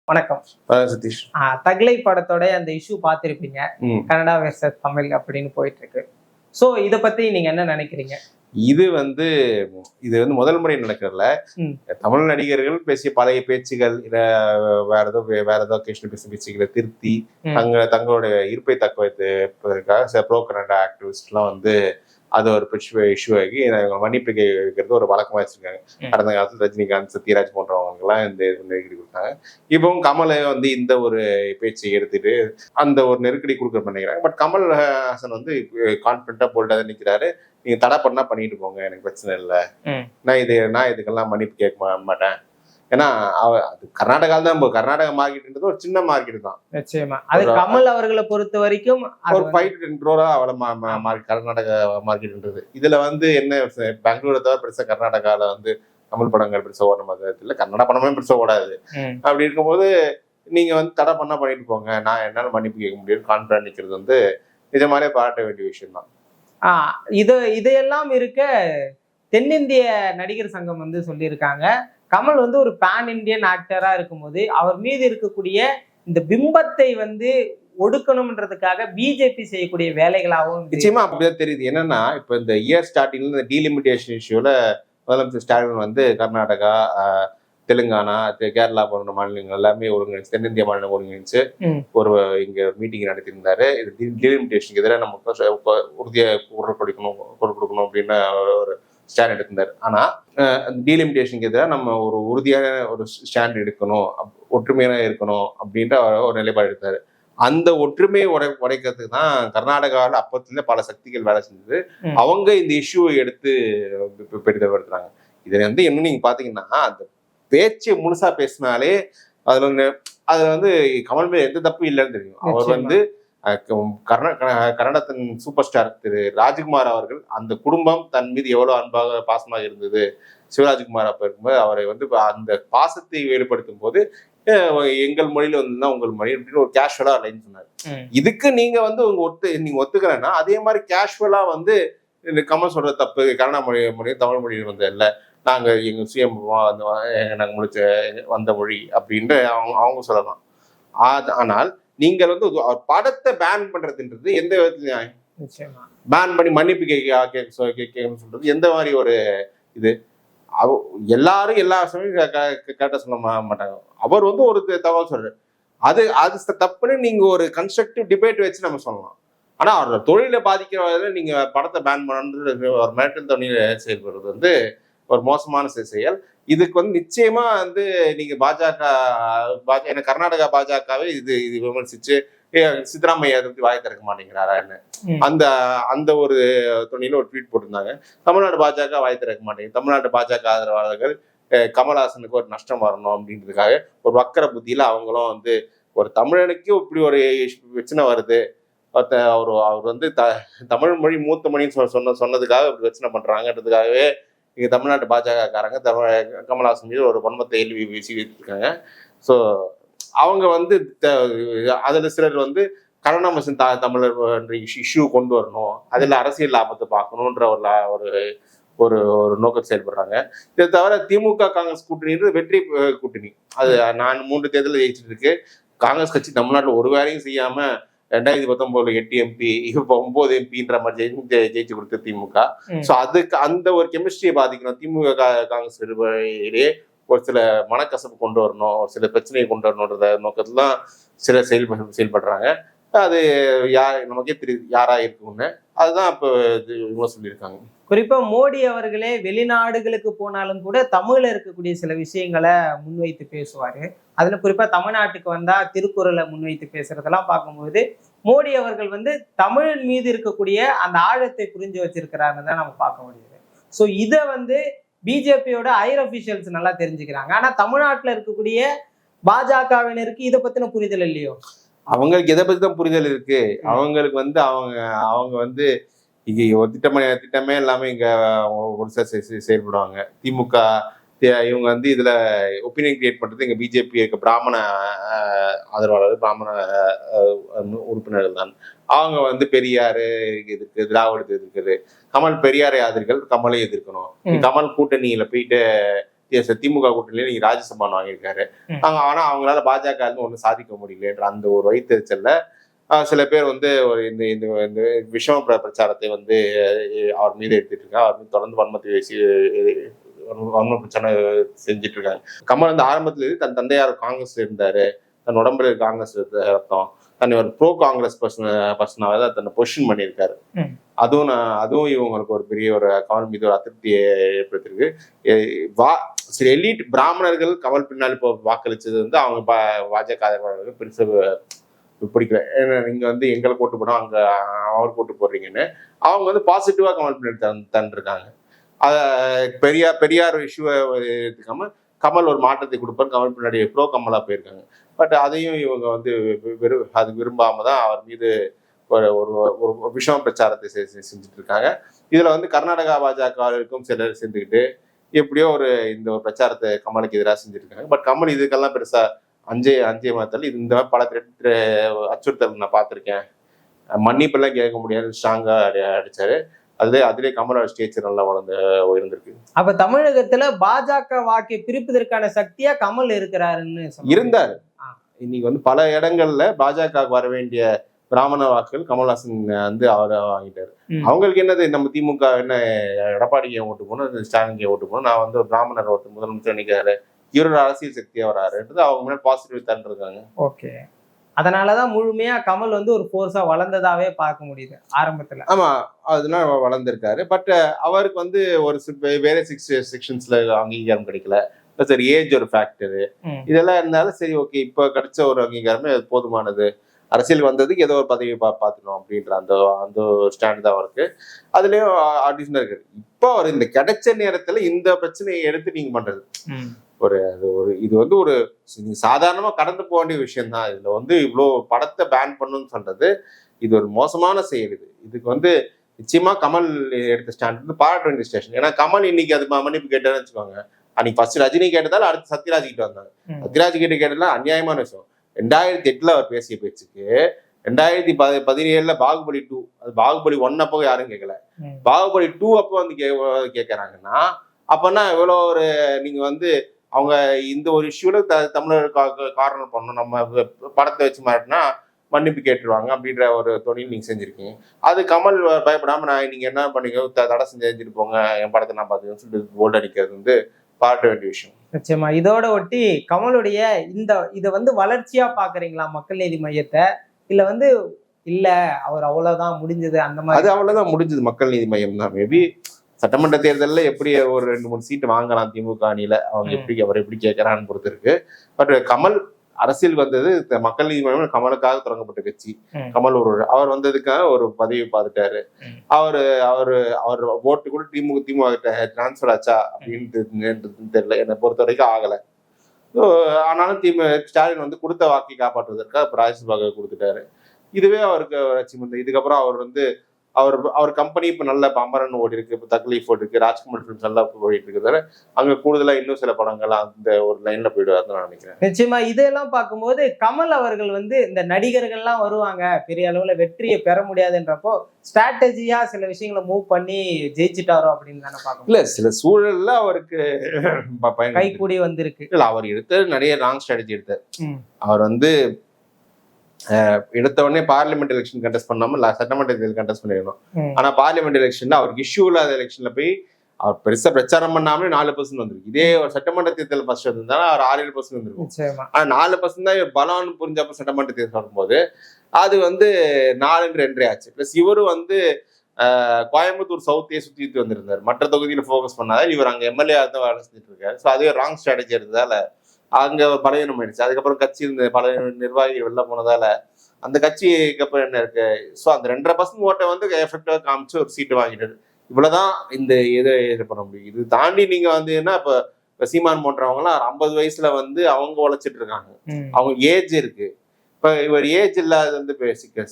வணக்கம். சதீஷ். தக்லை படத்தோட அந்த இஷ்யூ பார்த்திருப்பீங்க. கனடா வெர்சஸ் தமிழ் அப்படின்னு போயிட்டு இருக்கு. சோ இத பத்தி நீங்க என்ன நினைக்கிறீங்க? இது வந்து முதல் முறை நடக்கிறதுல தமிழ் நடிகர்கள் பேசிய பழைய பேச்சுகள் வேற ஏதோ பேசிய பேச்சுகளை திருத்தி தங்களுடைய இருப்பை தக்க வைப்பதற்காக சில ப்ரோ கனடா ஆக்டிவிஸ்ட் எல்லாம் வந்து அது ஒரு இஷ்யூ ஆகி மன்னிப்பு கேட்கறது ஒரு வழக்கமா வச்சிருக்காங்க. கடந்த காலத்துல ரஜினிகாந்த், சத்யராஜ் போன்றவங்க எல்லாம் இந்த நெருக்கடி கொடுத்தாங்க. இப்பவும் கமலை வந்து இந்த ஒரு பேச்சை எடுத்துட்டு அந்த ஒரு நெருக்கடி கொடுக்க பண்ணிக்கிறாங்க. பட் கமல் ஹாசன் வந்து கான்பிடண்டா போல்டா நிக்கிறாரு. நீங்க தடை பண்ணா பண்ணிட்டு போங்க, எனக்கு பிரச்சனை இல்லை, நான் இதுக்கெல்லாம் மன்னிப்பு கேட்க மாட்டேன். ஏன்னா அது கர்நாடகா கர்நாடகா மார்க்கெட்ன்றது ஒரு சின்ன மார்க்கெட் தான். நிச்சயமா அது கமல் அவர்களை பொறுத்த வரைக்கும் ஒரு 5-10 crore கர்நாடகா மார்க்கெட்ன்றது. இதுல வந்து என்ன பெங்களூரை தவிர பெருசா கர்நாடகால வந்து தமிழ் படங்கள் பெருசா ஓட மாதிரி இல்ல, கன்னட படமே பெருசா ஓடாது. அப்படி இருக்கும்போது நீங்க வந்து தடை பண்ணா பண்ணிட்டு போங்க, நான் என்னால மன்னிப்பு கேட்க முடியும் கான்பிடன்ட் நிக்கிறது வந்து நிஜமாலே பாராட்ட வேண்டிய விஷயம் தான். இதையெல்லாம் இருக்க தென்னிந்திய நடிகர் சங்கம் வந்து சொல்லியிருக்காங்க, கமல் வந்து ஒரு பேன் இண்டியன் ஆக்டரா இருக்கும்போது அவர் மீது இருக்கக்கூடிய இந்த பிம்பத்தை வந்து ஒடுக்கணும்ன்றதுக்காக பிஜேபி செய்யக்கூடிய வேலைகளாகவும் நிச்சயமா அப்படிதான் தெரியுது. என்னன்னா இப்ப இந்த இயர் ஸ்டார்டிங்ல இந்த டீலிமிட்டேஷன் இஷ்யூல முதலமைச்சர் ஸ்டாலின் வந்து கர்நாடகா, தெலுங்கானா, கேரளா போன்ற மாநிலங்கள் எல்லாமே ஒருங்கிணைச்சு, தென்னிந்திய மாநிலம் ஒருங்கிணைச்சு ஒரு இங்க மீட்டிங் நடத்தியிருந்தாரு. இது டீலிமிட்டேஷனுக்கு எதிராக நமக்கு உறுதியா குரல் கொடுக்கணும் அப்படின்னு ஒரு ஸ்டாண்ட் எடுத்திருந்தாரு. ஆனா டீலிமிட்டேஷனுக்கு எதிராக நம்ம ஒரு உறுதியான ஒரு ஸ்டாண்ட் எடுக்கணும், ஒற்றுமையான இருக்கணும் அப்படின்ற ஒரு நிலைப்பாடு எடுத்தாரு. அந்த ஒற்றுமையை உடைக்கிறதுக்கு தான் கர்நாடகாவில் அப்பத்துல பல சக்திகள் வேலை செஞ்சது. அவங்க இந்த இஷ்யூவை எடுத்து பெரிதப்படுத்துறாங்க. இதுல வந்து இன்னும் நீங்க பாத்தீங்கன்னா அந்த பேச்சை முழுசா பேசினாலே அதுல வந்து கமல் மேல எந்த தப்பு இல்லைன்னு தெரியும். அவர் வந்து கன்னடத்தின் சூப்பர் ஸ்டார் திரு ராஜ்குமார் அவர்கள் அந்த குடும்பம் தன் மீது எவ்வளவு அன்பாக பாசமாக இருந்தது. சிவராஜ்குமார் அப்ப இருக்கும்போது அவரை வந்து அந்த பாசத்தை வெளிப்படுத்தும் போது எங்கள் மொழியில வந்து உங்கள் மொழி அப்படின்னு ஒரு கேஷுவலா லைன் சொன்னாரு. இதுக்கு நீங்க வந்து நீங்க ஒத்துக்கிறேன்னா அதே மாதிரி கேஷுவலா வந்து கமல் சொல்ற தப்பு கன்னட மொழி தமிழ் மொழியில் வந்து இல்லை, நாங்க எங்க சுயம் நாங்க முடிச்ச வந்த மொழி அப்படின்ட்டு அவங்க சொல்லலாம். ஆனால் நீங்கள் வந்து படத்தை பேன் பண்றதுன்றது எந்த விதத்துல பேன் பண்ணி மன்னிப்பு கேட்கணும்னு சொல்றது எந்த மாதிரி ஒரு இது? எல்லாரும் எல்லா சமயம் கேட்ட சொல்ல மாட்டாங்க. அவர் வந்து ஒரு தகவல் சொல்றாரு, அது தப்புன்னு நீங்க ஒரு கன்ஸ்ட்ரக்டிவ் டிபேட் வச்சு நம்ம சொல்லலாம். ஆனா அவரோட தொழிலை பாதிக்கிற நீங்க படத்தை பேன் பண்ணு ஒரு மிரட்டல் தொழில செயல்படுறது வந்து ஒரு மோசமான செயல். இதுக்கு வந்து நிச்சயமா வந்து நீங்க பாஜக கர்நாடகா பாஜகவே இது விமர்சிச்சு சித்தராமையா பத்தி வாய் திறக்க மாட்டேங்கிறாரான்னு அந்த ஒரு துணியில ஒரு ட்வீட் போட்டிருந்தாங்க. தமிழ்நாடு பாஜக வாய் திறக்க மாட்டேங்குது, தமிழ்நாட்டு பாஜக ஆதரவாளர்கள் கமல்ஹாசனுக்கு ஒரு நஷ்டம் வரணும் அப்படின்றதுக்காக ஒரு வக்கர புத்தியில அவங்களும் வந்து ஒரு தமிழனுக்கு இப்படி ஒரு பிரச்சனை வருது, அவர் வந்து தமிழ் மொழி மூத்த மொழின்னு சொன்னதுக்காக இப்படி பிரச்சனை பண்றாங்கன்றதுக்காகவே இங்க தமிழ்நாட்டு பாஜகக்காரங்க கமல்ஹாசன் மீது ஒரு வன்மத்தை எழுதி வீசிட்டு. ஸோ அவங்க வந்து அதுல சிலர் வந்து கன்னட மசன் தமிழர் இஷ்யூ கொண்டு வரணும், அதுல அரசியல் லாபத்தை பார்க்கணுன்ற ஒரு நோக்கத்தை செயல்படுறாங்க. இதை தவிர திமுக காங்கிரஸ் கூட்டணி வெற்றி கூட்டணி, அது 3 தேர்தலில் ஜெயிச்சிட்டு இருக்கு. காங்கிரஸ் கட்சி தமிழ்நாட்டில் ஒரு வேலையும் செய்யாம 2019 8 MP இப்போ 9 MPன்ற மாதிரி ஜெயிச்சு கொடுத்த திமுக. ஸோ அதுக்கு அந்த ஒரு கெமிஸ்ட்ரியை பாதிக்கணும். திமுக காங்கிரஸ் இடையே ஒரு சில மனக்கசப்பு கொண்டு வரணும், ஒரு சில பிரச்சனையை கொண்டு வரணுன்ற நோக்கத்துல தான் சில செயல்படுறாங்க. அது நமக்கே தெரியுது யாரா இருக்குன்னு. அதுதான் இப்போ இவங்க சொல்லியிருக்காங்க. குறிப்பா மோடி அவர்களே வெளிநாடுகளுக்கு போனாலும் கூட தமிழ்ல இருக்கக்கூடிய சில விஷயங்களை முன்வைத்து பேசுவாரு. அதுல குறிப்பா தமிழ்நாட்டுக்கு வந்தா திருக்குறளை முன்வைத்து பேசுறதெல்லாம் பார்க்கும்போது மோடி அவர்கள் வந்து தமிழ் மீது இருக்கக்கூடிய அந்த ஆழத்தை புரிஞ்சு வச்சிருக்கிறாருன்னு தான் நம்ம பார்க்க முடியுது. ஸோ இதை வந்து பிஜேபியோட ஹையர் அபிஷியல்ஸ் நல்லா தெரிஞ்சுக்கிறாங்க. ஆனா தமிழ்நாட்டுல இருக்கக்கூடிய பாஜகவினருக்கு இதை பத்தின புரிதல் இல்லையோ? அவங்களுக்கு எதை பத்தி தான் புரிதல் இருக்கு. அவங்களுக்கு வந்து அவங்க வந்து இங்க ஒரு திட்டமே இல்லாம இங்க செயல்படுவாங்க. திமுக இவங்க வந்து இதுல ஒப்பீனியன் கிரியேட் பண்றது இங்க பிஜேபி இருக்க பிராமண ஆதரவாளர், பிராமண உறுப்பினர்கள் தான். அவங்க வந்து பெரியாரு எதிர்க்கு, திராவிடத்தை எதிர்க்குது. கமல் பெரியாரை ஆதரிகள், கமலை எதிர்க்கணும். கமல் கூட்டணியில போயிட்டு திமுக கூட்டணியில நீங்க ராஜ்யசபா வாங்கியிருக்காரு. ஆனா அவங்களால பாஜக ஒன்றும் சாதிக்க முடியலன்ற அந்த ஒரு வயிற்றுச்சல்ல சில பேர் வந்து ஒரு இந்த இந்த இந்த விஷம பிரச்சாரத்தை வந்து அவர் மீது எடுத்துட்டு இருக்காங்க. அவர் மீது தொடர்ந்து வன்ம பிரச்சனை செஞ்சுட்டு இருக்காங்க. கமல் வந்து ஆரம்பத்துல இருந்து தன் தந்தையார் காங்கிரஸ்ல இருந்தாரு, தன் உடம்புல காங்கிரஸ் ரத்தம், தன்னை ஒரு ப்ரோ காங்கிரஸ் பர்சனாக தான் தன்னை பொசிஷன் பண்ணியிருக்காரு. அதுவும் இவங்களுக்கு ஒரு பெரிய ஒரு கமல் மீது ஒரு அதிருப்தியை ஏற்படுத்திருக்கு. சரி, எலிட் பிராமணர்கள் கமல் பின்னால் இப்போ வாக்களிச்சது வந்து அவங்க பாஜக பெருசு பிடிக்கல. நீங்க வந்து எங்களை போட்டு போனோம், அங்க அவர் போட்டு போடுறீங்கன்னு அவங்க வந்து பாசிட்டிவா கமல் பின்னாடி தந்துருக்காங்க. பெரியார் இஷ்யூவை எடுத்துக்காம கமல் ஒரு மாற்றத்தை கொடுப்பாரு, கமல் பின்னாடி ப்ரோ கமலா போயிருக்காங்க. பட் அதையும் இவங்க வந்து அது விரும்பாம தான் அவர் மீது ஒரு ஒரு விஷம பிரச்சாரத்தை செஞ்சுட்டு இருக்காங்க. இதுல வந்து கர்நாடகா பாஜகவுக்கும் சிலர் சேர்ந்துக்கிட்டு எப்படியோ இந்த ஒரு பிரச்சாரத்தை கமலுக்கு எதிராக செஞ்சிருக்காங்க. பட் கமல் இதுக்கெல்லாம் பெருசா அஞ்சே மாதத்தில் இந்த பல அச்சுறுத்தல் நான் பார்த்துருக்கேன், மன்னிப்பெல்லாம் கேட்க முடியாது ஸ்ட்ராங்கா அடிச்சாரு. அதிலே கமலோட ஸ்டேச்சர் நல்லா இருந்திருக்கு. அப்ப தமிழகத்துல பாஜக வாக்கை பிரிப்பதற்கான சக்தியா கமல் இருக்கிறாருன்னு இருந்தாரு. இன்னைக்கு வந்து பல இடங்கள்ல பாஜக வர வேண்டிய பிராமண வாக்குகள் கமல்ஹாசன் வந்து அவரை வாங்கிட்டாரு. அவங்களுக்கு என்னது, நம்ம திமுக என்ன எடப்பாடிக்கு ஓட்டு போகணும், ஸ்டாலினுக்கு ஓட்டு போகணும், நான் வந்து ஒரு பிராமணர் ஒருத்தர் முதலமைச்சர் நினைக்கிறாரு, இவரோட அரசியல் சக்தியா வராருன்றது அவங்க முன்னாடி பாசிட்டிவ் தான் இருக்காங்க. ஓகே, அதனாலதான் முழுமையா கமல் வந்து ஒரு ஃபோர்ஸா வளர்ந்ததாவே பார்க்க முடியுது ஆரம்பத்துல. ஆமா, அதனால வளர்ந்திருக்காரு. பட் அவருக்கு வந்து ஒரு வேற செக்ஷன்ஸ்ல அங்கீகாரம் கிடைக்கல. சரி, ஏஜ் ஒரு ஃபேக்டரு, இதெல்லாம் இருந்தாலும் சரி ஓகே, இப்ப கிடைச்ச ஒரு அங்கீகாரமே போதுமானது, அரசியல் வந்ததுக்கு ஏதோ ஒரு பதவி பார்த்துக்கணும் அப்படின்ற அந்த ஸ்டாண்ட் தான் அவருக்கு. அதுலயும் ஆடிஷன் இருக்கு. இப்போ அவர் இந்த கிடைச்ச நேரத்துல இந்த பிரச்சனையை எடுத்து நீங்க பண்றது இது வந்து ஒரு சாதாரணமா கடந்து போக வேண்டிய விஷயம் தான். இதுல வந்து இவ்வளோ படத்தை பேன் பண்ணணும்னு சொல்றது இது ஒரு மோசமான செயல். இதுக்கு வந்து நிச்சயமா கமல் எடுத்த ஸ்டாண்ட் வந்து பாராட்ட வேண்டிய ஸ்டேஷன். ஏன்னா கமல் இன்னைக்கு அது மன்னிப்பு கேட்டாருன்னு வச்சுக்கோங்க, அன்னைக்கு ஃபர்ஸ்ட் ரஜினி கேட்டதால அடுத்து சத்யராஜ் கிட்ட வந்தாங்க. சத்யராஜ் கிட்ட கேட்டதுலாம் அநியாயமான விஷயம். 2008 அவர் பேசிய பேச்சுக்கு 2017 பாகுபலி 2, அது பாகுபலி 1 அப்போ யாரும் கேட்கல, பாகுபலி 2 அப்போ வந்து கேட்கறாங்கன்னா அப்பன்னா எவ்வளோ நீங்க வந்து அவங்க இந்த ஒரு இஷ்யூல தமிழர் காரணம் பண்ணணும், நம்ம படத்தை வச்சு மாட்டினா மன்னிப்பு கேட்டுருவாங்க அப்படின்ற ஒரு தொழில் நீங்க செஞ்சிருக்கீங்க. அது கமல் பயப்படாம நான் நீங்க என்ன பண்ணீங்க, தடை செஞ்சுட்டு போங்க, என் படத்தை நான் பார்த்துக்கன்னு சொல்லிட்டு போல்ட் அடிக்கிறது வந்து பாராட்ட வேண்டிய விஷயம். நிச்சயமா. இதோட ஒட்டி கமலுடைய இதை வந்து வளர்ச்சியா பாக்குறீங்களா மக்கள் நீதி மையத்தை, இல்ல வந்து இல்ல அவர் அவ்வளவுதான் முடிஞ்சது அந்த மாதிரி? அது அவ்வளவுதான் முடிஞ்சது, மக்கள் நீதி மையம் தான். மேபி சட்டமன்ற தேர்தலில் எப்படி ஒரு 2-3 சீட்டு வாங்கலாம் திமுக அணியில, அவங்க அவர் எப்படி கேட்கறான்னு பொறுத்து இருக்கு. பட் கமல் அரசியல் வந்தது மக்கள் நீதி மையம் கமலுக்காக தொடங்கப்பட்ட கட்சி. கமல் அவர் வந்ததுக்காக ஒரு பதவி பார்த்துட்டாரு. அவர் ஓட்டு கூட திமுக டிரான்ஸ்பர் ஆச்சா அப்படின்னு தெரியல, என்னை பொறுத்த வரைக்கும் ஆகலை. ஆனாலும் ஸ்டாலின் வந்து கொடுத்த வாக்கை காப்பாற்றுவதற்காக ராஜ்யசபாக கொடுத்துட்டாரு. இதுவே அவருக்கு அச்சீவ்மெண்ட். இதுக்கப்புறம் அவர் வந்து அவர் கம்பெனி இப்ப நல்ல அமரன் ஓடி இருக்கு, இப்ப தக்லீஃப் ஓடி இருக்கு, ராஜ்குமார் ஃபிலிம்ஸ் நல்லா ஓடிட்டு இருக்கிறதால அங்க கூடுதலா இன்னும் சில படங்கள் அந்த ஒரு லைன்ல போயிடுவாருன்னு நான் நினைக்கிறேன். நிச்சயமா. இதெல்லாம் பார்க்கும்போது கமல் அவர்கள் வந்து இந்த நடிகர்கள்லாம் வருவாங்க, பெரிய அளவுல வெற்றியை பெற முடியாதுன்றப்போ ஸ்ட்ராட்டஜியா சில விஷயங்களை மூவ் பண்ணி ஜெயிச்சுட்டாரோ அப்படின்னு தானே பார்க்கணும். இல்ல, சில சூழல்ல அவருக்கு கை கூடி வந்திருக்கு. இல்ல, அவர் எடுத்த நிறைய ராங் ஸ்ட்ராட்டஜி எடுத்தார். அவர் வந்து எடுத்த உடனே பார்லிமெண்ட் எலெக்ஷன் கண்டெஸ்ட் பண்ணாம சட்டமன்ற தேர்தல் கண்டெஸ்ட் பண்ணிடணும். ஆனா பார்லிமெண்ட் எலெக்ஷன்ல அவருக்கு இஷ்யூ இல்லாத எலெக்ஷன்ல போய் அவர் பெருசா பிரச்சாரம் பண்ணாமலே 4% வந்திருக்கு. இதே ஒரு சட்டமன்ற தேர்தல் ஃபர்ஸ்ட் வந்திருந்தா அவர் 6-7% வந்திருக்கும். ஆனா 4% தான் பலம்னு புரிஞ்சப்ப சட்டமன்ற தேர்தல் வரும்போது அது வந்து 4-2 ஆச்சு. பிளஸ் இவரு வந்து கோயம்புத்தூர் சவுத்தையே சுத்தி வந்திருந்தாரு, மற்ற தொகுதியில போக்கஸ் பண்ணாத இவர் அங்க எம்எல்ஏ தான் வேலை செஞ்சுட்டு இருக்காரு. ஸோ அதே ராங் ஸ்ட்ராட்டஜி இருந்ததால அங்க பலவீனம் ஆயிடுச்சு. அதுக்கப்புறம் கட்சி இருந்த பல நிர்வாகிகள் வெளில போனதால அந்த கட்சிக்கு அப்புறம் என்ன இருக்கு, ஸோ அந்த 2.5% ஓட்டை வந்து எஃபெக்டிவா காமிச்சு ஒரு சீட்டு வாங்கிட்டாரு. இவ்வளவுதான் இந்த இதை பண்ண முடியும். இது தாண்டி நீங்க வந்து என்ன, இப்ப சீமான் போன்றவங்க எல்லாம் 50 வயசுல வந்து அவங்க உழைச்சிட்டு இருக்காங்க, அவங்க ஏஜ் இருக்கு. இப்ப இவர் ஏஜ் இல்லாத வந்து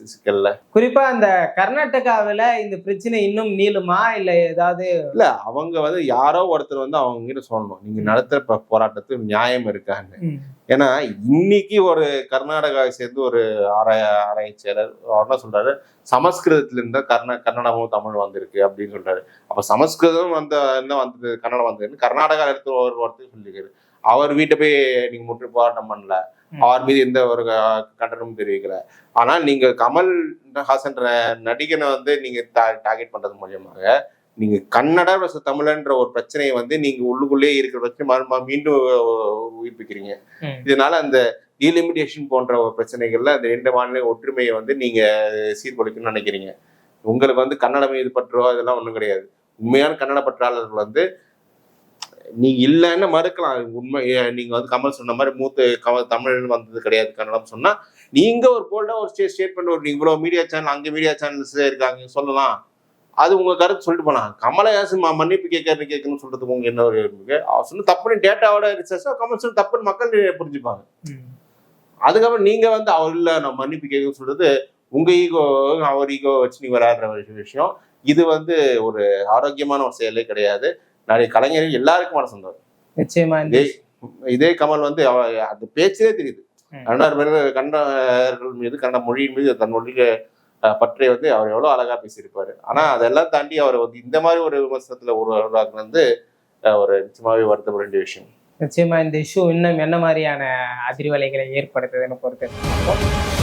சிக்கல்ல குறிப்பா அந்த கர்நாடகாவில இந்த பிரச்சனை இன்னும் நீளுமா இல்ல ஏதாவது? இல்ல அவங்க வந்து யாரோ ஒருத்தர் வந்து அவங்க கிட்ட சொல்லணும், நீங்க நடத்துற போராட்டத்துக்கு நியாயம் இருக்கான்னு. ஏன்னா இன்னைக்கு ஒரு கர்நாடகாவை சேர்ந்து ஒரு ஆராய்ச்சியாளர் அவர் என்ன சொல்றாரு, சமஸ்கிருதத்துல இருந்தா கன்னடமும் தமிழ் வந்திருக்கு அப்படின்னு சொல்றாரு. அப்ப சமஸ்கிருதம் என்ன வந்தது, கன்னடம் வந்ததுன்னு கர்நாடகால இருக்கிற ஒரு வார்த்தையும் சொல்லியிருக்காரு. அவர் வீட்டை போய் நீங்க முற்று போராட்டம் பண்ணல, அவர் மீது எந்த ஒரு கண்டனமும் தெரிவிக்கல. ஆனா நீங்க கமல் ஹாசன் நடிகனை வந்து நீங்க டார்கெட் பண்றது மூலியமாக நீங்க கன்னட தமிழன்ற ஒரு பிரச்சனையை வந்து நீங்க உள்ளுக்குள்ளே இருக்கிற பிரச்சனை மீண்டும் உயிர்ப்பிக்கிறீங்க. இதனால அந்த டீலிமிட்டேஷன் போன்ற ஒரு பிரச்சனைகள்ல அந்த 2 மாநில ஒற்றுமையை வந்து நீங்க சீர்குலைக்கணும்னு நினைக்கிறீங்க. உங்களுக்கு வந்து கன்னடம் மீது பற்றோ இதெல்லாம் ஒண்ணும் கிடையாது. உண்மையான கன்னட பற்றாளர்கள் வந்து நீங்க இல்லைன்னு மறுக்கலாம். உண்மை நீங்க வந்து கமல் சொன்ன மாதிரி தமிழ் வந்தது கிடையாது கன்னடம் சொன்னா, நீங்க ஒரு போல்டா ஒரு ஸ்டேட்மெண்ட் ஒரு இவ்வளவு மீடியா சேனல் அங்க மீடியா சேனல்ஸ் இருக்காங்க சொல்லலாம். அது உங்க கருத்து சொல்லிட்டு போனாங்க. கமலஹாசன் மன்னிப்பு கேட்கணும்னு சொல்றதுக்கு உங்க என்ன ஒரு இருக்கு? அவர் சொன்ன தப்புன்னு டேட்டாவோட ரிசர்ச்சா கமல் சொன்ன தப்புன்னு மக்கள் புரிஞ்சுப்பாங்க. அதுக்கப்புறம் நீங்க வந்து அவர் இல்ல நான் மன்னிப்பு கேட்கணும்னு சொல்றது உங்க ஈகோ அவர் ஈகோ வச்சு நீங்க விளையாடுற விஷயம். இது வந்து ஒரு ஆரோக்கியமான ஒரு செயலே கிடையாது. நிறைய கலைஞர்கள் எல்லாருக்கும் மனசு வந்தார். நிச்சயமா இதே கமல் வந்து அந்த பேச்சே தெரியுது. கன்னடர்கள் மீது கன்னட மொழியின் மீது தன் மொழிக்கு பற்றி வந்து அவர் எவ்வளவு அழகா பேசியிருப்பாரு. ஆனா அதெல்லாம் தாண்டி அவர் வந்து இந்த மாதிரி ஒரு விமர்சனத்துல உருவாக்குறது வந்து ஒரு நிச்சயமாவே வருத்தப்பட வேண்டிய விஷயம். நிச்சயமா இந்த இஷ்யூ இன்னும் என்ன மாதிரியான அதிர்வலைகளை ஏற்படுத்துதுன்னு பொறுத்து